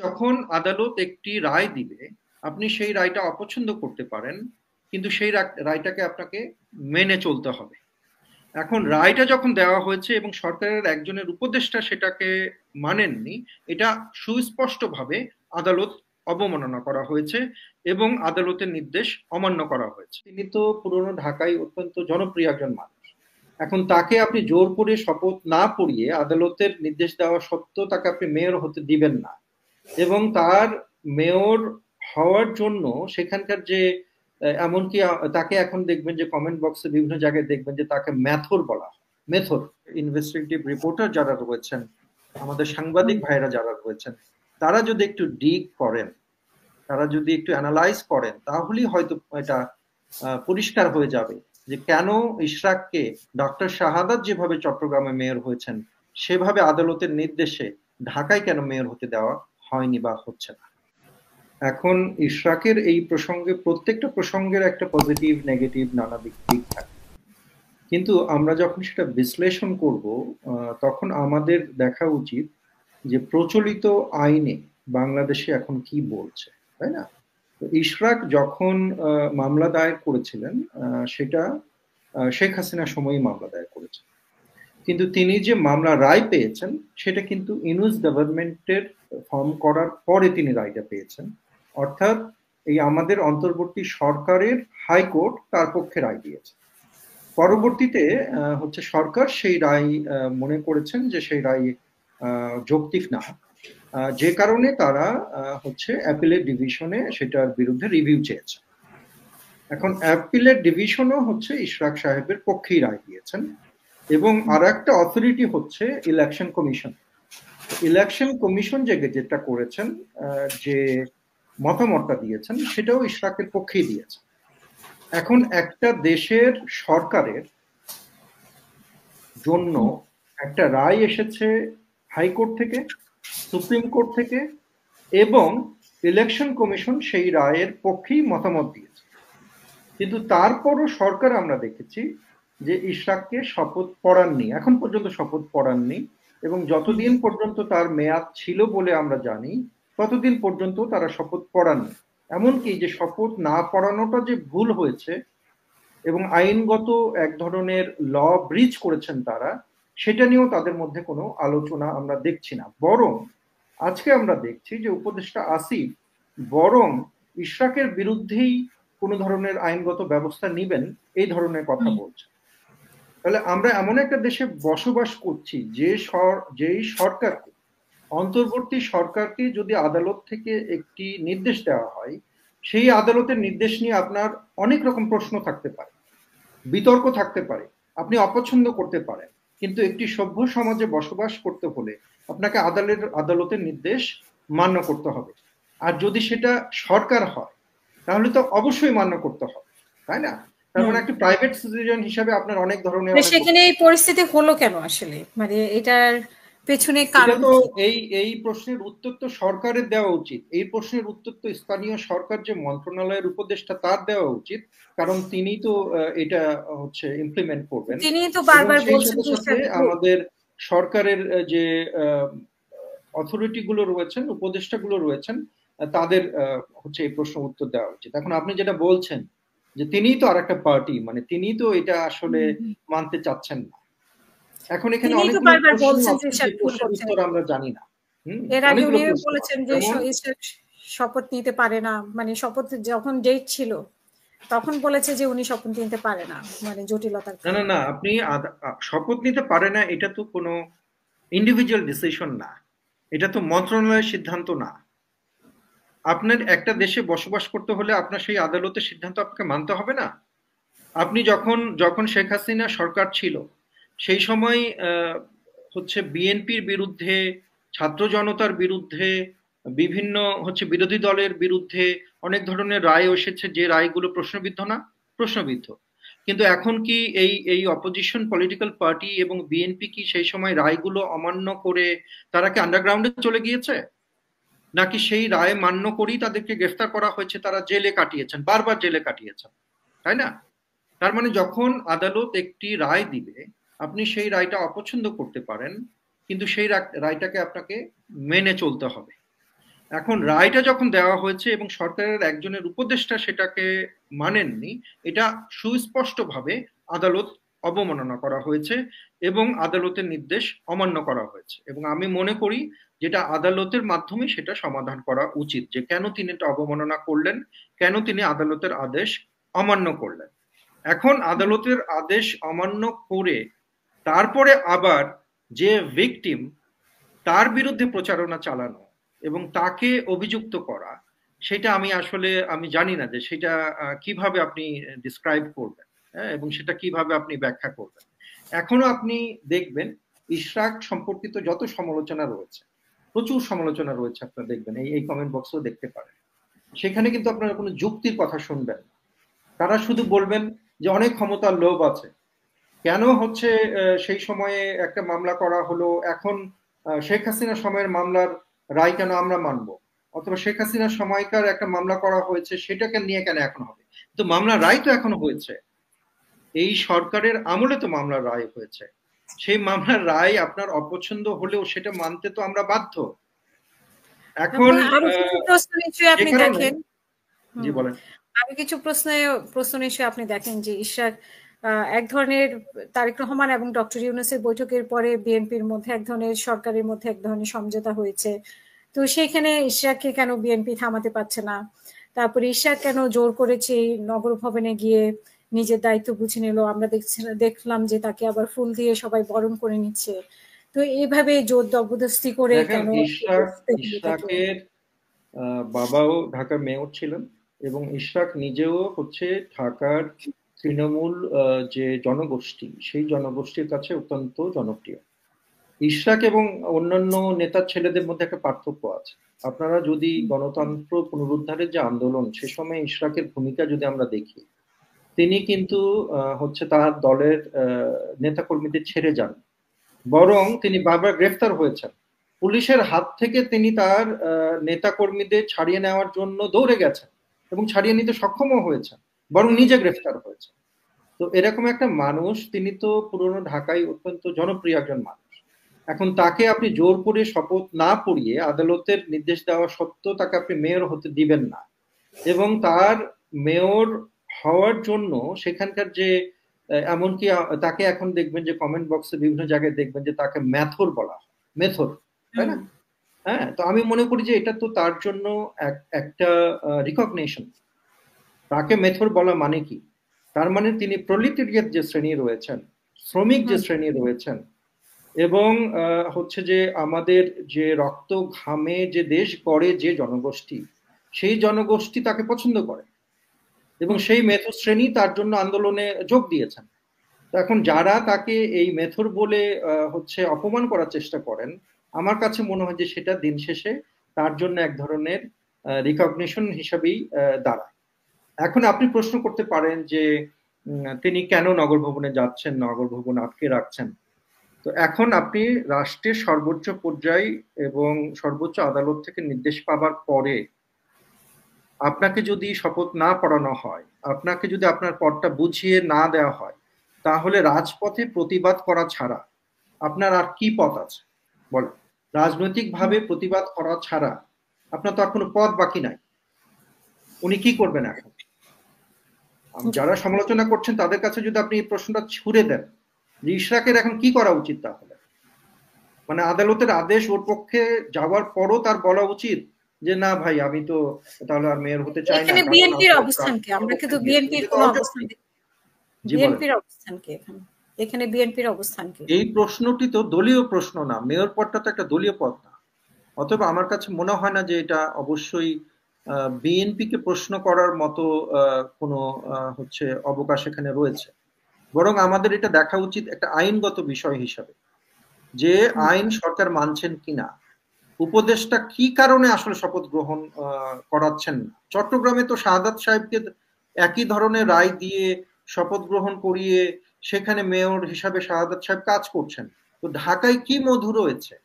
যখন আদালত একটি রায় দিবে, আপনি সেই রায়টা অপছন্দ করতে পারেন, কিন্তু সেই রায়টাকে আপনাকে মেনে চলতে হবে। এখন রায়টা যখন দেওয়া হয়েছে এবং সরকারের একজনের উপদেষ্টা সেটাকে মানেননি, এটা সুস্পষ্টভাবে আদালত অবমাননা করা হয়েছে এবং আদালতের নির্দেশ অমান্য করা হয়েছে। তিনি তো পুরনো ঢাকায় অত্যন্ত জনপ্রিয় একজন মানুষ। এখন তাকে আপনি জোর করে শপথ না পড়িয়ে আদালতের নির্দেশ দেওয়া সত্ত্বেও তাকে আপনি মেয়র হতে দিবেন না, এবং তার মেয়র হওয়ার জন্য সেখানকার যে এমনকি তাকে এখন দেখবেন যে কমেন্ট বক্সে বিভিন্ন জায়গায় দেখবেন যে তাকে ম্যাথর বলা হয়। মেথর ইনভেস্টিগেটিভ রিপোর্টার যারা রয়েছেন, আমাদের সাংবাদিক ভাইরা যারা রয়েছেন, তারা যদি একটু ডিগ করেন, তারা যদি একটু অ্যানালাইজ করেন, তাহলেই হয়তো এটা পরিষ্কার হয়ে যাবে যে কেন ইশরাককে ডক্টর শাহাদাত যেভাবে চট্টগ্রামে মেয়র হয়েছেন, সেভাবে আদালতের নির্দেশে ঢাকায় কেন মেয়র হতে দেওয়া হয়নি বা হচ্ছে না। এখন ইশরাকের এই প্রসঙ্গে প্রত্যেকটা প্রসঙ্গের একটা পজিটিভ নেগেটিভ নানা দিক থাকে, কিন্তু আমরা যখন সেটা বিশ্লেষণ করব তখন আমাদের দেখা উচিত যে প্রচলিত আইনে বাংলাদেশে এখন কি বলছে, তাই না? তো ইশরাক যখন মামলা দায়ের করেছিলেন, সেটা শেখ হাসিনার সময়ই মামলা দায়ের করেছেন, কিন্তু তিনি যে মামলা রায় পেয়েছেন সেটা কিন্তু ইউনূস গভর্নমেন্টের ফর্ম করার পরে তিনি রায়টা পেয়েছেন। অর্থাৎ এই আমাদের অন্তর্বর্তী সরকারের হাইকোর্ট তার পক্ষে রায় দিয়েছে। পরবর্তীতে হচ্ছে সরকার সেই রায় মনে করেছেন যে সেই রায় যৌক্তিক না, যে কারণে তারা হচ্ছে অ্যাপিলেট ডিভিশনে সেটার বিরুদ্ধে রিভিউ চেয়েছে। এখন অ্যাপিলেট ডিভিশনও হচ্ছে ইশরাক সাহেবের পক্ষেই রায় দিয়েছেন, এবং আর একটা অথরিটি হচ্ছে ইলেকশন কমিশন। ইলেকশন কমিশন যেটা করেছেন, যে মতামতটা দিয়েছেন, সেটাও ইশরাকের পক্ষেই দিয়েছে। এখন একটা দেশের সরকারের জন্য একটা রায় এসেছে হাইকোর্ট থেকে, সুপ্রিম কোর্ট থেকে, এবং ইলেকশন কমিশন সেই রায়ের পক্ষেই মতামত দিয়েছে, কিন্তু তারপরও সরকার আমরা দেখেছি যে ইশরাককে শপথ পড়াননি, এখন পর্যন্ত শপথ পড়াননি, এবং যতদিন পর্যন্ত তার মেয়াদ ছিল বলে আমরা জানি ততদিন পর্যন্ত তারা শপথ পড়াননি। এমনকি যে শপথ না পড়ানোটা যে ভুল হয়েছে এবং আইনগত এক ধরনের ল ব্রিচ করেছেন তারা, সেটা নিয়েও তাদের মধ্যে কোনো আলোচনা আমরা দেখছি না। বরং আজকে আমরা দেখছি যে উপদেষ্টা আসিফ বরং ইশরাকের বিরুদ্ধেই কোনো ধরনের আইনগত ব্যবস্থা নিবেন এই ধরনের কথা বলছে। তাহলে আমরা এমন একটা দেশে বসবাস করছি যেই সরকারকে, অন্তর্বর্তী সরকারকে যদি আদালত থেকে একটি নির্দেশ দেওয়া হয়, সেই আদালতের নির্দেশ নিয়ে আপনার অনেক রকম প্রশ্ন থাকতে পারে, বিতর্ক থাকতে পারে, আপনি অপছন্দ করতে পারেন, কিন্তু একটি সভ্য সমাজে বসবাস করতে হলে আপনাকে আদালতের নির্দেশ মান্য করতে হবে। আর যদি সেটা সরকার হয় তাহলে তো অবশ্যই মান্য করতে হবে, তাই না? তার মানে একটা প্রাইভেট সিটিজেন হিসাবে আপনার অনেক ধরনের, সেখানে এই পরিস্থিতি হলো কেন আসলে, মানে এটার পেছনে কারণ তো এই প্রশ্নের উত্তর তো সরকারের দেওয়া উচিত। এই প্রশ্নের উত্তর তো স্থানীয় সরকার, যে মন্ত্রণালয়ের উপদেষ্টা, তার দেওয়া উচিত, কারণ তিনি তো এটা হচ্ছে ইমপ্লিমেন্ট করবেন। তিনি তো বারবার বলছেন সেই সাথে আমাদের সরকারের যে অথরিটি গুলো রয়েছেন, উপদেষ্টা গুলো রয়েছেন, তাদের হচ্ছে এই প্রশ্ন উত্তর দেওয়া উচিত। এখন আপনি যেটা বলছেন যে তিনিই তো আর একটা পার্টি, মানে তিনি তো এটা আসলে মানতে চাচ্ছেন না। এখন এখানে অনেকগুলো প্রশ্নের উত্তর আমরা জানি না। এর আগে উনি বলেছেন যে শপথ নিতে পারে না, মানে শপথ যখন ডেট ছিল তখন বলেছে যে উনি শপথ নিতে পারে না, মানে জটিলতার না না, আপনি শপথ নিতে পারে না, এটা তো কোনো ইন্ডিভিজুয়াল ডিসিশন না, এটা তো মন্ত্রণালয়ের সিদ্ধান্ত না। আপনার একটা দেশে বসবাস করতে হলে আপনার সেই আদালতের সিদ্ধান্ত আপনাকে মানতে হবে না? আপনি যখন শেখ হাসিনা সরকার ছিল সেই সময় হচ্ছে বিএনপির বিরুদ্ধে, ছাত্র জনতার বিরুদ্ধে, বিভিন্ন হচ্ছে বিরোধী দলের বিরুদ্ধে অনেক ধরনের রায় এসেছে, যে রায়গুলো প্রশ্নবিদ্ধ না, প্রশ্নবিদ্ধ। কিন্তু এখন কি এই অপোজিশন পলিটিক্যাল পার্টি এবং বিএনপি কি সেই সময় রায়গুলো অমান্য করে তারা কি আন্ডারগ্রাউন্ডে চলে গিয়েছে, নাকি সেই রায় মান্য করেই তাদেরকে গ্রেফতার করা হয়েছে, তারা জেলে কাটিয়েছেন, বারবার জেলে কাটিয়েছেন, তাই না? তার মানে যখন আদালত একটি রায় দিবে, আপনি সেই রায়টা অপছন্দ করতে পারেন, কিন্তু সেই রায়টাকে আপনাকে মেনে চলতে হবে। এখন রায়টা যখন দেওয়া হয়েছে এবং সরকারের একজনের উপদেষ্টা সেটাকে মানেননি, এটা সুস্পষ্টভাবে আদালত অবমাননা করা হয়েছে এবং আদালতের নির্দেশ অমান্য করা হয়েছে। এবং আমি মনে করি যেটা আদালতের মাধ্যমে সেটা সমাধান করা উচিত, যে কেন তিনি এটা অবমাননা করলেন, কেন তিনি আদালতের আদেশ অমান্য করলেন। এখন আদালতের আদেশ অমান্য করে তারপরে আবার যে ভিকটিম, তার বিরুদ্ধে প্রচারণা চালানো এবং তাকে অভিযুক্ত করা, সেটা আমি জানি না যে সেটা কিভাবে আপনি ডিসক্রাইব করবেন, হ্যাঁ, এবং সেটা কিভাবে আপনি ব্যাখ্যা করবেন। এখনো আপনি দেখবেন ইশরাক সম্পর্কিত যত সমালোচনা রয়েছে, প্রচুর সমালোচনা রয়েছে, আপনারা দেখবেন এই কমেন্ট বক্সও দেখতে পারেন, সেখানে কিন্তু আপনারা কোনো যুক্তির কথা শুনবেন না। তারা শুধু বলবেন যে অনেক ক্ষমতার লোভ আছে, কেন হচ্ছে সেই সময়ে একটা মামলা করা হলো, এখন শেখ হাসিনার সময়ের মামলার রায় কেন আমরা মানবো, অথবা শেখ হাসিনার সময়কার একটা মামলা করা হয়েছে সেটাকে নিয়ে কেন এখন হবে। তো মামলার রায় তো এখনো হয়েছে, এই সরকারের আমলে তো মামলার রায় হয়েছে, সেই মামলার রায় আপনার অপছন্দ হলেও সেটা মানতে তো আমরা বাধ্য। এখন আরো কিছু প্রশ্ন নিশ্চয়ই আপনি দেখেন। জি বলেন। আরো কিছু প্রশ্ন নিশ্চয়ই আপনি দেখেন যে ইশরাক এক ধরনের তারেক রহমান এবং ডক্টর ইউনূসের বৈঠকের পরে বিএনপির মধ্যে এক ধরনের, সরকারের মধ্যে এক ধরনের সমঝোতা হয়েছে। তো সেখানে ইশরাককে কেন বিএনপি থামাতে পারছে না? তারপরে ইশরাক কেন জোর করেছে নগর ভবনে গিয়ে নিজের দায়িত্ব বুঝে নিল? আমরা দেখলাম যে তাকে আবার ফুল দিয়ে সবাই বরণ করে নিচ্ছে। তো এইভাবে জোর জবরদস্তি করে কেন? ইশরাকের বাবাও ঢাকার মেয়র ছিলেন এবং ইশরাক নিজেও হচ্ছে ঢাকার তৃণমূল যে জনগোষ্ঠী, সেই জনগোষ্ঠীর কাছে অত্যন্ত জনপ্রিয়। ইশরাক এবং অন্যান্য নেতার ছেলেদের মধ্যে একটা পার্থক্য আছে। আপনারা যদি গণতন্ত্র পুনরুদ্ধারের যে আন্দোলন, সে সময় ইশরাকের ভূমিকা যদি আমরা দেখি, তিনি কিন্তু হচ্ছে তার দলের নেতাকর্মীদের ছেড়ে যান, বরং তিনি বারবার গ্রেফতার হয়েছেন। পুলিশের হাত থেকে তিনি তার নেতাকর্মীদের ছাড়িয়ে নেওয়ার জন্য দৌড়ে গেছেন এবং ছাড়িয়ে নিতে সক্ষমও হয়েছেন, বরং নিজে গ্রেফতার হয়েছে। তো এরকম একটা মানুষ, তিনি তো পুরনো ঢাকায় অত্যন্ত জনপ্রিয় একজন মানুষ। এখন তাকে আপনি জোর করে শপথ না পড়িয়ে আদালতের নির্দেশ দেওয়া সত্ত্বেও তাকে আপনি মেয়র হতে দিবেন না, এবং তার মেয়র হওয়ার জন্য সেখানকার যে এমনকি তাকে এখন দেখবেন যে কমেন্ট বক্সে বিভিন্ন জায়গায় দেখবেন যে তাকে মেথর বলা হয়, মেথর, তাই না? হ্যাঁ, তো আমি মনে করি যে এটা তো তার জন্য একটা রিকগনিশন। তাকে মেথর বলা মানে কি? তার মানে তিনি প্রলিটেরিয়েট যে শ্রেণী রয়েছেন, শ্রমিক যে শ্রেণী রয়েছেন, এবং হচ্ছে যে আমাদের যে রক্ত ঘামে যে দেশ গড়ে যে জনগোষ্ঠী, সেই জনগোষ্ঠী তাকে পছন্দ করে এবং সেই মেথর শ্রেণী তার জন্য আন্দোলনে যোগ দিয়েছেন। তো এখন যারা তাকে এই মেথর বলে হচ্ছে অপমান করার চেষ্টা করেন, আমার কাছে মনে হয় যে সেটা দিন শেষে তার জন্য এক ধরনের রিকগনিশন হিসাবেই দাঁড়ায়। এখন আপনি প্রশ্ন করতে পারেন যে তিনি কেন নগর ভবনে যাচ্ছেন, নগর ভবন আটকে রাখছেন। তো এখন আপনি রাষ্ট্রের সর্বোচ্চ পর্যায় এবং সর্বোচ্চ আদালত থেকে নির্দেশ পাবার পরে আপনাকে যদি শপথ না পড়ানো হয়, আপনাকে যদি আপনার পদটা বুঝিয়ে না দেওয়া হয়, তাহলে রাজপথে প্রতিবাদ করা ছাড়া আপনার আর কি পথ আছে বলেন? রাজনৈতিকভাবে প্রতিবাদ করা ছাড়া আপনার তো আর কোনো পথ বাকি নাই। উনি কি করবেন এখন? যারা সমালোচনা করছেন তাদের কাছে যদি আপনি এই প্রশ্নটা ছুড়ে দেন যে ইশরাকের এখন কি করা উচিত, তাহলে মানে আদালতের আদেশ ওর পক্ষে যাওয়ার পরও তার বলা উচিত যে না ভাই, আমি তো তাহলে আর মেয়র হতে চাই না। এখানে বিএনপির অবস্থান কি? আমরা কিন্তু বিএনপির কোন অবস্থান, বিএনপির অবস্থান কি এখানে? এখানে বিএনপির অবস্থান কি? এই প্রশ্নটি তো দলীয় প্রশ্ন না, মেয়র পদটা তো একটা দলীয় পদ না। অতএব আমার কাছে মনে হয় না যে এটা অবশ্যই বিএনপিকে প্রশ্ন করার মতো কোনো হচ্ছে অবকাশ এখানে রয়েছে। বরং আমাদের এটা দেখা উচিত একটা আইনগত বিষয় হিসাবে, যে আইন সরকার মানছেন কিনা, উপদেষ্টা কি কারণে আসলে শপথ গ্রহণ করাচ্ছেন না। চট্টগ্রামে তো শাহাদাত সাহেবকে একই ধরনের রায় দিয়ে শপথ গ্রহণ করিয়ে সেখানে মেয়র হিসাবে শাহাদাত সাহেব কাজ করছেন। তো ঢাকায় কি মধু রয়েছে?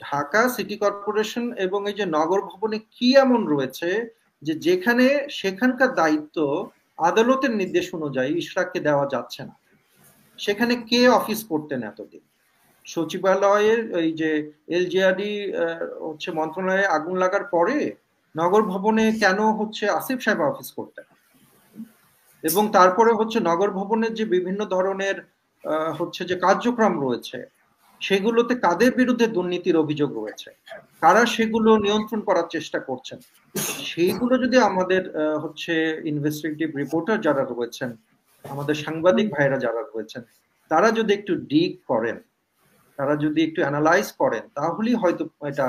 ঢাকা সিটি কর্পোরেশন এবং এই যে নগর ভবনে কি এমন রয়েছে যে যেখানে সেখানকার দায়িত্ব আদালতের নির্দেশ অনুযায়ী ইশরাককে দেওয়া যাচ্ছে না? সেখানে কে অফিস করতেন এতদিন? সচিবালয়ের এই যে এলজিআরডি হচ্ছে মন্ত্রণালয়ে আগুন লাগার পরে নগর ভবনে কেন হচ্ছে আসিফ সাহেব অফিস করতেন, এবং তারপরে হচ্ছে নগর ভবনের যে বিভিন্ন ধরনের হচ্ছে যে কার্যক্রম রয়েছে সেগুলোতে কাদের বিরুদ্ধে দুর্নীতির অভিযোগ রয়েছে, কারা সেগুলো নিয়ন্ত্রণ করার চেষ্টা করছেন, সেইগুলো যদি আমাদের হচ্ছে ইনভেস্টিগেটিভ রিপোর্টার যারা রয়েছেন, আমাদের সাংবাদিক ভাইরা যারা রয়েছেন, তারা যদি একটু ডিগ করেন, তারা যদি একটু অ্যানালাইজ করেন, তাহলেই হয়তো এটা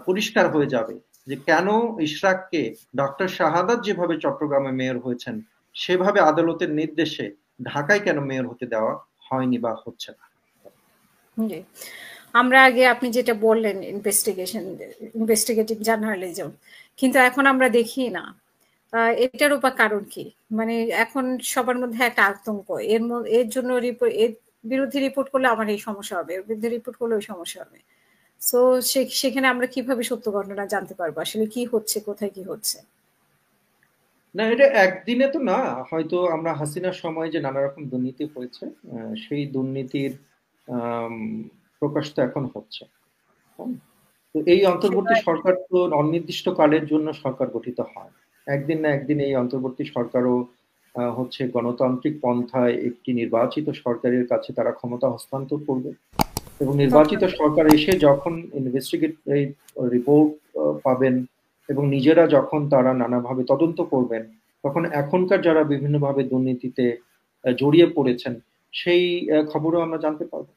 পরিষ্কার হয়ে যাবে যে কেন ইশরাককে ডক্টর শাহাদাত যেভাবে চট্টগ্রামে মেয়র হয়েছেন সেভাবে আদালতের নির্দেশে ঢাকায় কেন মেয়র হতে দেওয়া হয়নি বা হচ্ছে না। জি। আমরা আগে আপনি যেটা বললেন ইনভেস্টিগেটিভ জার্নালিজম, কিন্তু এখন আমরা দেখি না। এটার উপর কারণ কি? মানে এখন সবার মধ্যে একটা আতঙ্ক, এর জন্য এর বিরুদ্ধে রিপোর্ট করলে আমার এই সমস্যা হবে, এর বিরুদ্ধে রিপোর্ট করলে ওই সমস্যা হবে। সো সেখানে আমরা কিভাবে সত্য ঘটনা জানতে পারবো আসলে কি হচ্ছে, কোথায় কি হচ্ছে? না, এটা একদিনে তো না, হয়তো আমরা হাসিনার সময় যে নানা রকম দুর্নীতি হয়েছে সেই দুর্নীতির আম, প্রকাশ তো এখন হচ্ছে। হুম। তো এই অন্তর্বর্তী সেটা সরকার তো অনির্দিষ্ট কালের জন্য সরকার গঠিত হয়, একদিন না একদিন এই অন্তর্বর্তী সরকারও হচ্ছে গণতান্ত্রিক পন্থায় একটি নির্বাচিত সরকারের কাছে তারা ক্ষমতা হস্তান্তর করবে, এবং নির্বাচিত তখন সরকার এসে যখন ইনভেস্টিগেট রিপোর্ট পাবেন এবং নিজেরা যখন তারা নানাভাবে তদন্ত করবেন, তখন এখনকার যারা বিভিন্নভাবে দুর্নীতিতে জড়িয়ে পড়েছেন সেই খবরও আমরা জানতে পারবো।